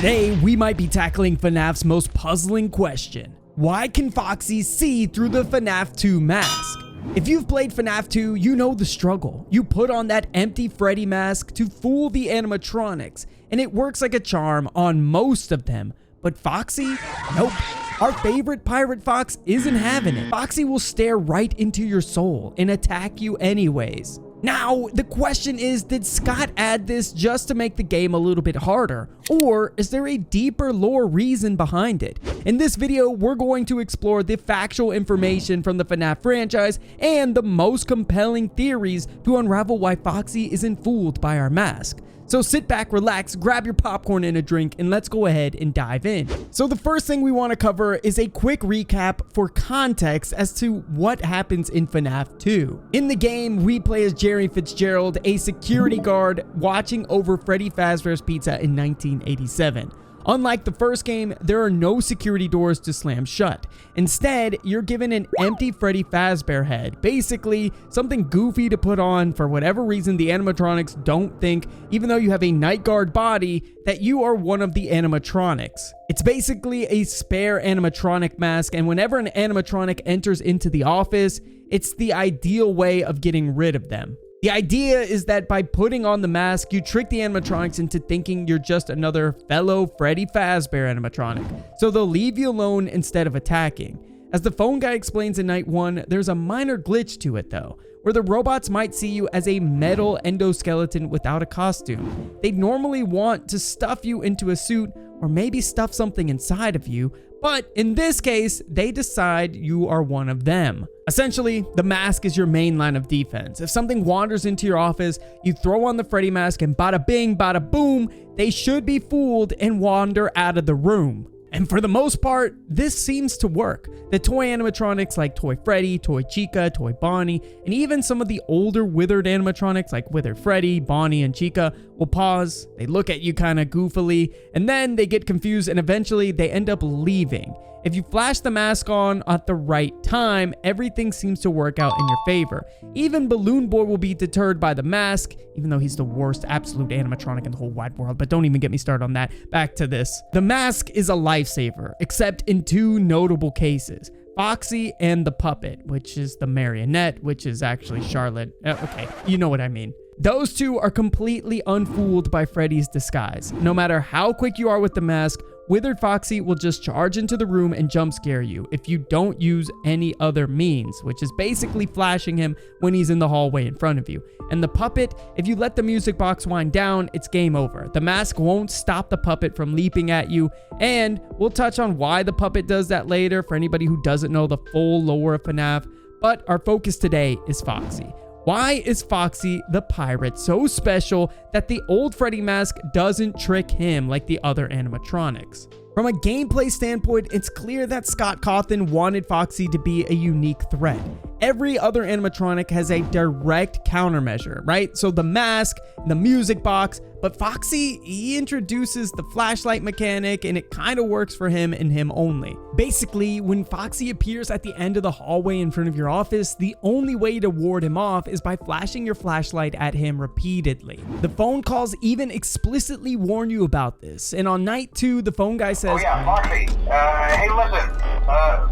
Today, we might be tackling FNAF's most puzzling question. Why can Foxy see through the FNAF 2 mask? If you've played FNAF 2, you know the struggle. You put on that empty Freddy mask to fool the animatronics, and it works like a charm on most of them. But Foxy? Nope. Our favorite pirate fox isn't having it. Foxy will stare right into your soul and attack you anyways. Now, the question is, did Scott add this just to make the game a little bit harder? Or is there a deeper lore reason behind it? In this video, we're going to explore the factual information from the FNAF franchise and the most compelling theories to unravel why Foxy isn't fooled by our mask. So sit back, relax, grab your popcorn and a drink, and let's go ahead and dive in. So the first thing we want to cover is a quick recap for context as to what happens in FNAF 2. In the game, we play as Jerry Fitzgerald, a security guard watching over Freddy Fazbear's Pizza in 1987. Unlike the first game, there are no security doors to slam shut. Instead, you're given an empty Freddy Fazbear head, basically something goofy to put on for whatever reason the animatronics don't think, even though you have a night guard body, that you are one of the animatronics. It's basically a spare animatronic mask, and whenever an animatronic enters into the office, it's the ideal way of getting rid of them. The idea is that by putting on the mask, you trick the animatronics into thinking you're just another fellow Freddy Fazbear animatronic, so they'll leave you alone instead of attacking. As the phone guy explains in Night 1, there's a minor glitch to it though, where the robots might see you as a metal endoskeleton without a costume. They'd normally want to stuff you into a suit or maybe stuff something inside of you, but in this case, they decide you are one of them. Essentially, the mask is your main line of defense. If something wanders into your office, you throw on the Freddy mask and bada bing, bada boom, they should be fooled and wander out of the room. And for the most part, this seems to work. The toy animatronics like Toy Freddy, Toy Chica, Toy Bonnie, and even some of the older withered animatronics like Withered Freddy, Bonnie, and Chica will pause, they look at you kind of goofily, and then they get confused and eventually they end up leaving. If you flash the mask on at the right time, everything seems to work out in your favor. Even Balloon Boy will be deterred by the mask, even though he's the worst absolute animatronic in the whole wide world, but don't even get me started on that. Back to this. The mask is a lifesaver, except in two notable cases. Foxy and the puppet, which is the marionette, which is actually Charlotte. Okay, you know what I mean. Those two are completely unfooled by Freddy's disguise. No matter how quick you are with the mask, Withered Foxy will just charge into the room and jump scare you if you don't use any other means, which is basically flashing him when he's in the hallway in front of you. And the puppet, if you let the music box wind down, it's game over. The mask won't stop the puppet from leaping at you, and we'll touch on why the puppet does that later for anybody who doesn't know the full lore of FNAF, but our focus today is Foxy. Why is Foxy the pirate so special that the old Freddy mask doesn't trick him like the other animatronics? From a gameplay standpoint, it's clear that Scott Cawthon wanted Foxy to be a unique threat. Every other animatronic has a direct countermeasure, right? So the mask, the music box, but Foxy, he introduces the flashlight mechanic and it kind of works for him and him only. Basically, when Foxy appears at the end of the hallway in front of your office, the only way to ward him off is by flashing your flashlight at him repeatedly. The phone calls even explicitly warn you about this, and on night 2, the phone guy says, "Oh yeah, Foxy, hey listen,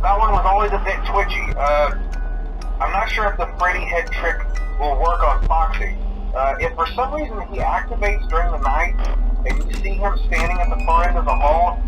that one was always a bit twitchy. I'm not sure if the Freddy head trick will work on Foxy. If for some reason he activates during the night and you see him standing at the far end of the hall,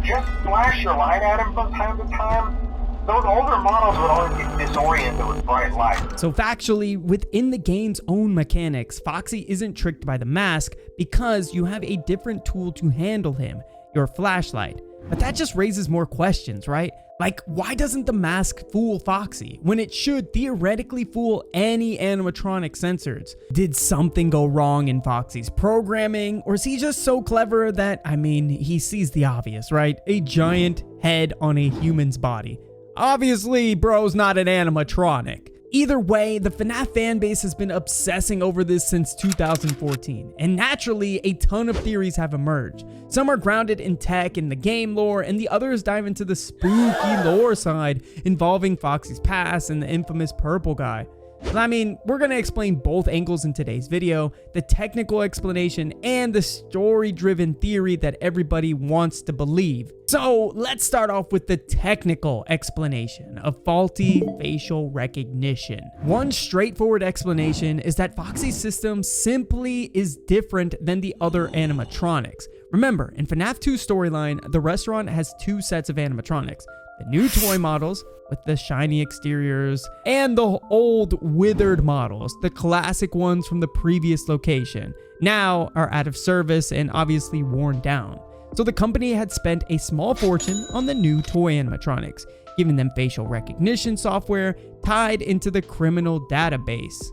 just flash your light at him from time to time. Those older models would always get disoriented with bright light." So factually, within the game's own mechanics, Foxy isn't tricked by the mask because you have a different tool to handle him, your flashlight. But that just raises more questions, right? Like, why doesn't the mask fool Foxy when it should theoretically fool any animatronic sensors? Did something go wrong in Foxy's programming? Or is he just so clever that, I mean, he sees the obvious, right? A giant head on a human's body. Obviously, bro's not an animatronic. Either way, the FNAF fanbase has been obsessing over this since 2014, and naturally, a ton of theories have emerged. Some are grounded in tech and the game lore, and the others dive into the spooky lore side involving Foxy's past and the infamous purple guy. I mean, we're going to explain both angles in today's video, the technical explanation and the story-driven theory that everybody wants to believe. So let's start off with the technical explanation of faulty facial recognition. One straightforward explanation is that Foxy's system simply is different than the other animatronics. Remember, in FNAF 2 storyline, the restaurant has two sets of animatronics. The new toy models with the shiny exteriors and the old withered models, the classic ones from the previous location, now are out of service and obviously worn down. So the company had spent a small fortune on the new toy animatronics, giving them facial recognition software tied into the criminal database.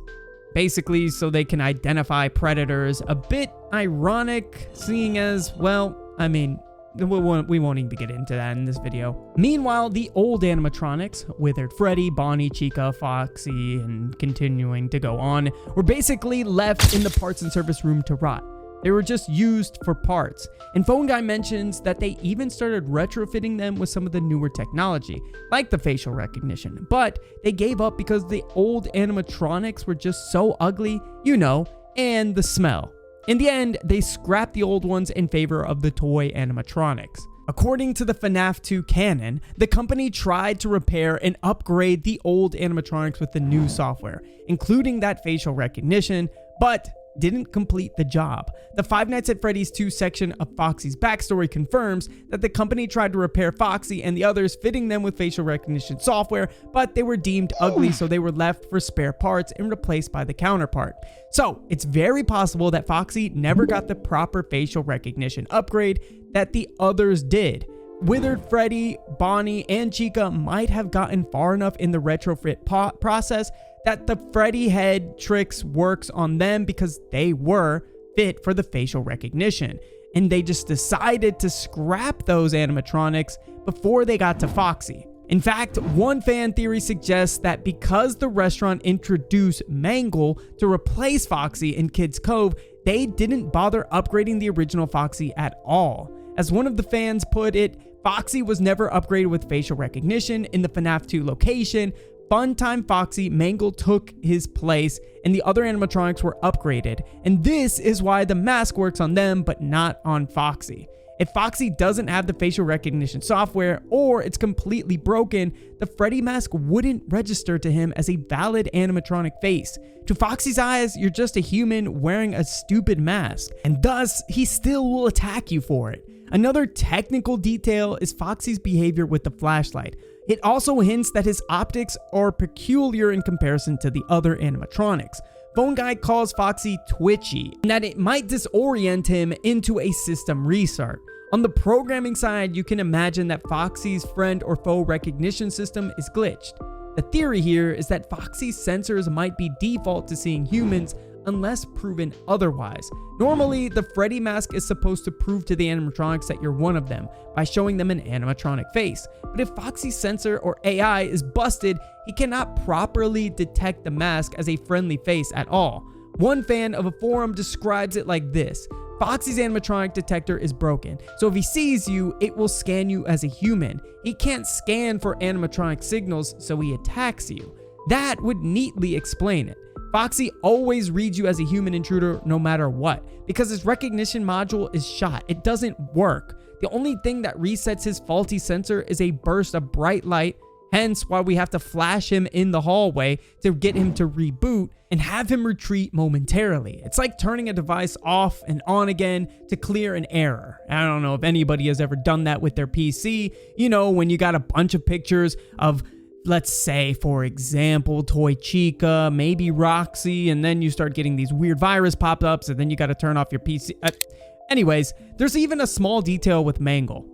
Basically, so they can identify predators. A bit ironic, seeing as, well, I mean, we won't even get into that in this video. Meanwhile, the old animatronics, withered Freddy, Bonnie, Chica, Foxy, and continuing to go on, were basically left in the parts and service room to rot. They were just used for parts. And Phone Guy mentions that they even started retrofitting them with some of the newer technology, like the facial recognition. But they gave up because the old animatronics were just so ugly, you know, and the smell. In the end, they scrapped the old ones in favor of the toy animatronics. According to the FNAF 2 canon, the company tried to repair and upgrade the old animatronics with the new software, including that facial recognition, but didn't complete the job. The Five Nights at Freddy's 2 section of Foxy's backstory confirms that the company tried to repair Foxy and the others, fitting them with facial recognition software, but they were deemed ugly, so they were left for spare parts and replaced by the counterpart. So it's very possible that Foxy never got the proper facial recognition upgrade that the others did. Withered Freddy, Bonnie, and Chica might have gotten far enough in the retrofit process that the Freddy head tricks works on them because they were fit for the facial recognition. And they just decided to scrap those animatronics before they got to Foxy. In fact, one fan theory suggests that because the restaurant introduced Mangle to replace Foxy in Kids Cove, they didn't bother upgrading the original Foxy at all. As one of the fans put it, Foxy was never upgraded with facial recognition in the FNAF 2 location. Funtime Foxy, Mangle took his place, and the other animatronics were upgraded. And this is why the mask works on them, but not on Foxy. If Foxy doesn't have the facial recognition software, or it's completely broken, the Freddy mask wouldn't register to him as a valid animatronic face. To Foxy's eyes, you're just a human wearing a stupid mask, and thus, he still will attack you for it. Another technical detail is Foxy's behavior with the flashlight. It also hints that his optics are peculiar in comparison to the other animatronics. Phone Guy calls Foxy twitchy, and that it might disorient him into a system restart. On the programming side, you can imagine that Foxy's friend or foe recognition system is glitched. The theory here is that Foxy's sensors might be default to seeing humans unless proven otherwise. Normally, the Freddy mask is supposed to prove to the animatronics that you're one of them by showing them an animatronic face. But if Foxy's sensor or AI is busted, he cannot properly detect the mask as a friendly face at all. One fan of a forum describes it like this: Foxy's animatronic detector is broken, so if he sees you, it will scan you as a human. He can't scan for animatronic signals, so he attacks you. That would neatly explain it. Foxy always reads you as a human intruder no matter what, because his recognition module is shot. It doesn't work. The only thing that resets his faulty sensor is a burst of bright light, hence why we have to flash him in the hallway to get him to reboot and have him retreat momentarily. It's like turning a device off and on again to clear an error. I don't know if anybody has ever done that with their PC. You know, when you got a bunch of pictures of, let's say, for example, Toy Chica, maybe Roxy, and then you start getting these weird virus pop-ups, and then you got to turn off your PC. Anyways, there's even a small detail with Mangle.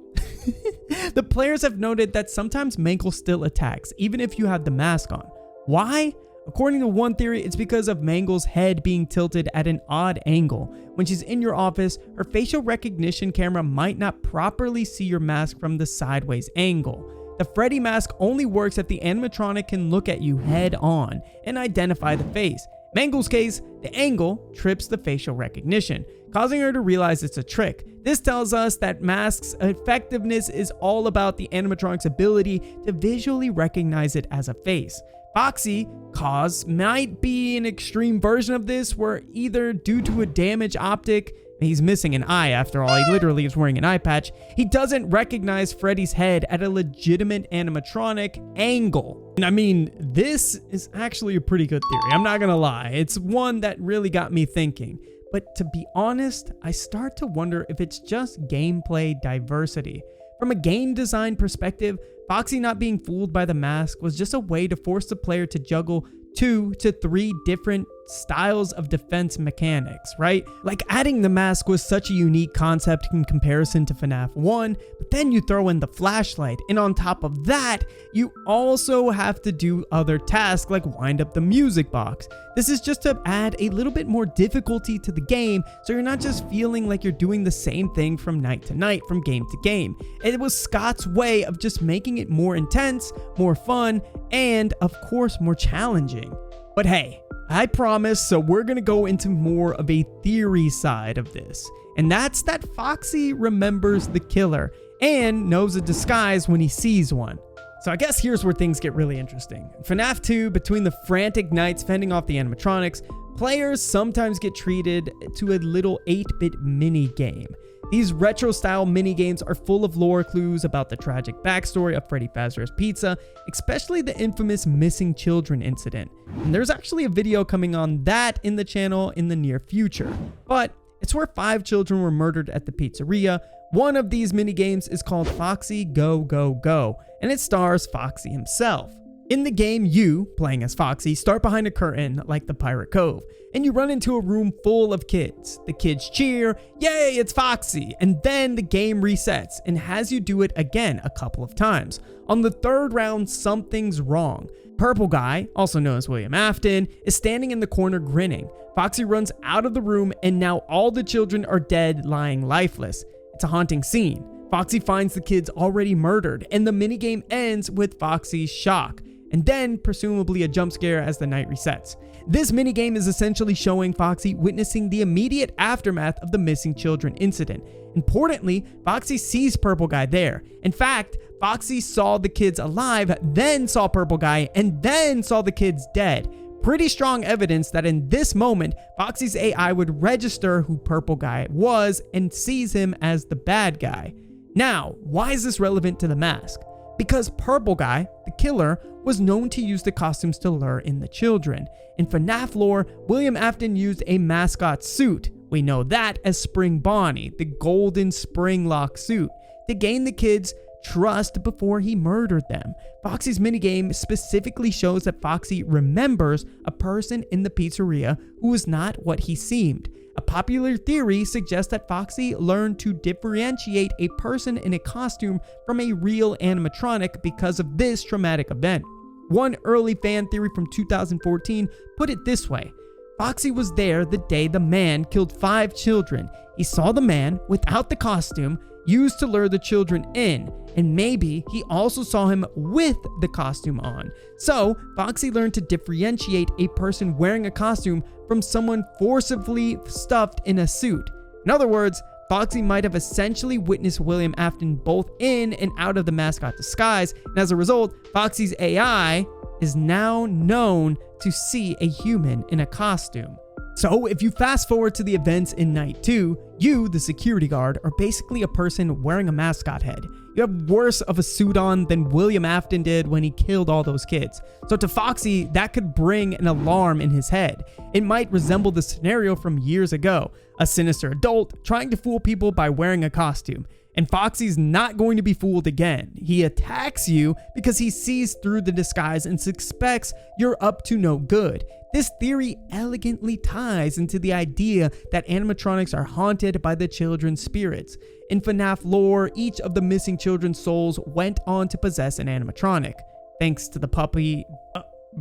The players have noted that sometimes Mangle still attacks, even if you have the mask on. Why? According to one theory, it's because of Mangle's head being tilted at an odd angle. When she's in your office, her facial recognition camera might not properly see your mask from the sideways angle. The Freddy mask only works if the animatronic can look at you head on and identify the face. Mangle's case, the angle trips the facial recognition, causing her to realize it's a trick. This tells us that mask's effectiveness is all about the animatronic's ability to visually recognize it as a face. Foxy cause might be an extreme version of this, where either due to a damaged optic, he's missing an eye after all, he literally is wearing an eye patch, he doesn't recognize Freddy's head at a legitimate animatronic angle. And I mean, this is actually a pretty good theory, I'm not gonna lie. It's one that really got me thinking. But to be honest, I start to wonder if it's just gameplay diversity. From a game design perspective, Foxy not being fooled by the mask was just a way to force the player to juggle 2 to 3 different styles of defense mechanics, right? Like, adding the mask was such a unique concept in comparison to FNAF 1, but then you throw in the flashlight, and on top of that, you also have to do other tasks like wind up the music box. This is just to add a little bit more difficulty to the game, so you're not just feeling like you're doing the same thing from night to night, from game to game. It was Scott's way of just making it more intense, more fun, and of course more challenging. But hey, I promise, so we're gonna go into more of a theory side of this, and that's that Foxy remembers the killer and knows a disguise when he sees one. So I guess here's where things get really interesting. In FNAF 2, between the frantic nights fending off the animatronics, players sometimes get treated to a little 8-bit mini game. These retro-style mini-games are full of lore clues about the tragic backstory of Freddy Fazbear's Pizza, especially the infamous missing children incident. And there's actually a video coming on that in the channel in the near future. But it's where 5 children were murdered at the pizzeria. One of these mini-games is called Foxy Go Go Go, and it stars Foxy himself. In the game, you, playing as Foxy, start behind a curtain like the Pirate Cove, and you run into a room full of kids. The kids cheer, yay, it's Foxy, and then the game resets and has you do it again a couple of times. On the 3rd round, something's wrong. Purple Guy, also known as William Afton, is standing in the corner grinning. Foxy runs out of the room, and now all the children are dead, lying lifeless. It's a haunting scene. Foxy finds the kids already murdered, and the minigame ends with Foxy's shock, and then presumably a jump scare as the night resets. This minigame is essentially showing Foxy witnessing the immediate aftermath of the missing children incident. Importantly, Foxy sees Purple Guy there. In fact, Foxy saw the kids alive, then saw Purple Guy, and then saw the kids dead. Pretty strong evidence that in this moment, Foxy's AI would register who Purple Guy was and sees him as the bad guy. Now, why is this relevant to the mask? Because Purple Guy, the killer, was known to use the costumes to lure in the children. In FNAF lore, William Afton used a mascot suit, we know that as Spring Bonnie, the golden spring lock suit, to gain the kids' trust before he murdered them. Foxy's minigame specifically shows that Foxy remembers a person in the pizzeria who was not what he seemed. A popular theory suggests that Foxy learned to differentiate a person in a costume from a real animatronic because of this traumatic event. One early fan theory from 2014 put it this way: Foxy was there the day the man killed 5 children. He saw the man without the costume used to lure the children in, and maybe he also saw him with the costume on. So Foxy learned to differentiate a person wearing a costume from someone forcibly stuffed in a suit. In other words, Foxy might have essentially witnessed William Afton both in and out of the mascot disguise, and as a result, Foxy's AI is now known to see a human in a costume. So if you fast forward to the events in night 2, you, the security guard, are basically a person wearing a mascot head. You have worse of a suit on than William Afton did when he killed all those kids. So to Foxy, that could bring an alarm in his head. It might resemble the scenario from years ago, a sinister adult trying to fool people by wearing a costume. And Foxy's not going to be fooled again. He attacks you because he sees through the disguise and suspects you're up to no good. This theory elegantly ties into the idea that animatronics are haunted by the children's spirits. In FNAF lore, each of the missing children's souls went on to possess an animatronic. Thanks to the puppy...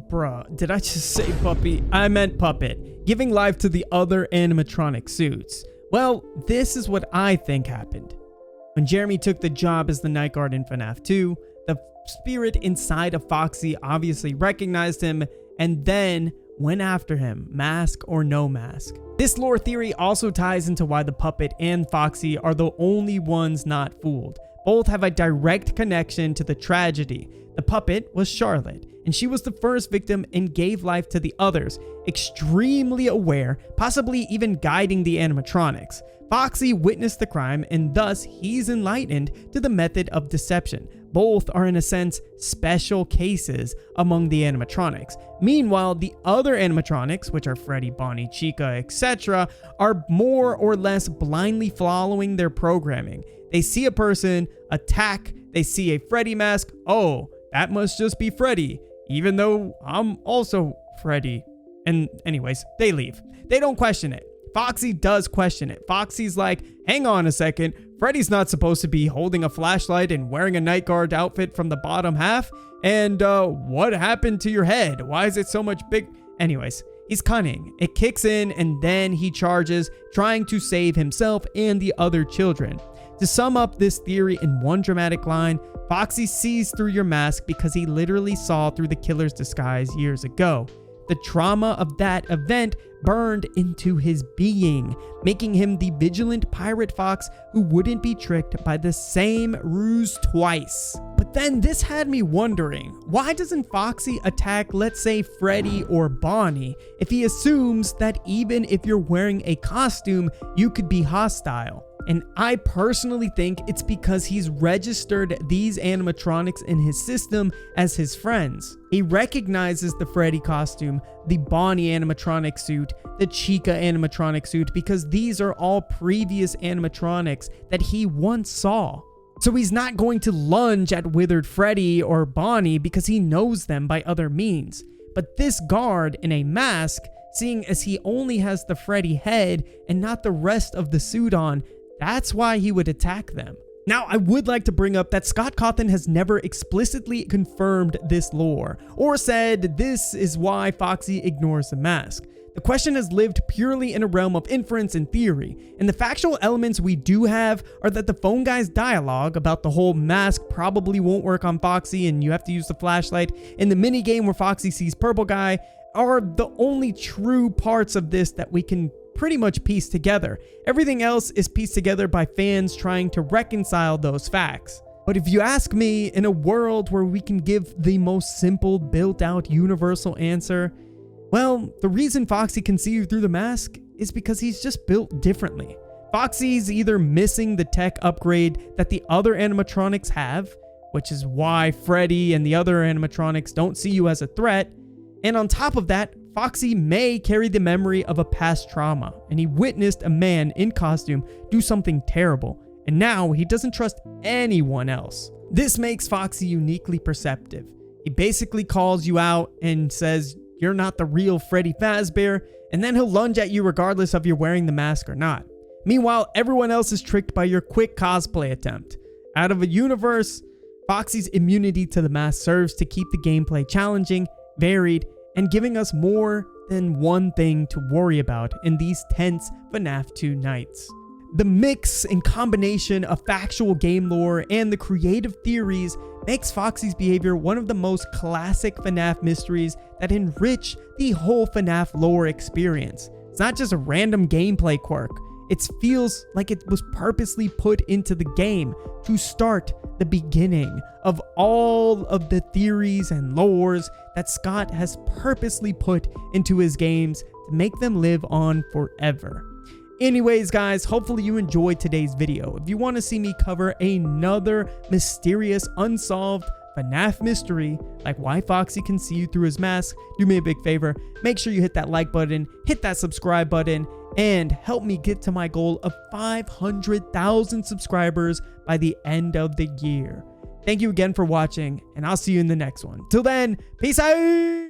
bruh, did I just say puppy? I meant puppet. Giving life to the other animatronic suits. Well, this is what I think happened. When Jeremy took the job as the night guard in FNAF 2, the spirit inside of Foxy obviously recognized him and then went after him, mask or no mask. This lore theory also ties into why the puppet and Foxy are the only ones not fooled. Both have a direct connection to the tragedy. The puppet was Charlotte, and she was the first victim and gave life to the others, extremely aware, possibly even guiding the animatronics. Foxy witnessed the crime, and thus he's enlightened to the method of deception. Both are in a sense special cases among the animatronics. Meanwhile, the other animatronics, which are Freddy, Bonnie, Chica, etc., are more or less blindly following their programming. They see a person, attack, they see a Freddy mask, oh, that must just be Freddy, even though I'm also Freddy. And anyways, they leave. They don't question it. Foxy does question it. Foxy's like, hang on a second, Freddy's not supposed to be holding a flashlight and wearing a night guard outfit from the bottom half. And what happened to your head? Why is it so much big? Anyways, he's cunning. It kicks in and then he charges, trying to save himself and the other children. To sum up this theory in one dramatic line, Foxy sees through your mask because he literally saw through the killer's disguise years ago. The trauma of that event burned into his being, making him the vigilant pirate fox who wouldn't be tricked by the same ruse twice. But then this had me wondering, why doesn't Foxy attack, let's say, Freddy or Bonnie, if he assumes that even if you're wearing a costume, you could be hostile? And I personally think it's because he's registered these animatronics in his system as his friends. He recognizes the Freddy costume, the Bonnie animatronic suit, the Chica animatronic suit, because these are all previous animatronics that he once saw. So he's not going to lunge at withered Freddy or Bonnie because he knows them by other means. But this guard in a mask, seeing as he only has the Freddy head and not the rest of the suit on, that's why he would attack them. Now, I would like to bring up that Scott Cawthon has never explicitly confirmed this lore, or said this is why Foxy ignores the mask. The question has lived purely in a realm of inference and theory, and the factual elements we do have are that the phone guy's dialogue about the whole mask probably won't work on Foxy and you have to use the flashlight, and the minigame where Foxy sees Purple Guy are the only true parts of this that we can pretty much piece together. Everything else is pieced together by fans trying to reconcile those facts. But if you ask me, in a world where we can give the most simple, built-out, universal answer, well, the reason Foxy can see you through the mask is because he's just built differently. Foxy's either missing the tech upgrade that the other animatronics have, which is why Freddy and the other animatronics don't see you as a threat, and on top of that, Foxy may carry the memory of a past trauma, and he witnessed a man in costume do something terrible, and now he doesn't trust anyone else. This makes Foxy uniquely perceptive. He basically calls you out and says you're not the real Freddy Fazbear, and then he'll lunge at you regardless of you're wearing the mask or not. Meanwhile, everyone else is tricked by your quick cosplay attempt. Out of a universe, Foxy's immunity to the mask serves to keep the gameplay challenging, varied, and giving us more than one thing to worry about in these tense FNAF 2 nights. The mix and combination of factual game lore and the creative theories makes Foxy's behavior one of the most classic FNAF mysteries that enrich the whole FNAF lore experience. It's not just a random gameplay quirk. It feels like it was purposely put into the game to start the beginning of all of the theories and lores that Scott has purposely put into his games to make them live on forever. Anyways, guys, hopefully you enjoyed today's video. If you want to see me cover another mysterious, unsolved FNAF mystery, like why Foxy can see you through his mask, do me a big favor. Make sure you hit that like button, hit that subscribe button, and help me get to my goal of 500,000 subscribers by the end of the year. Thank you again for watching, and I'll see you in the next one. Till then, peace out!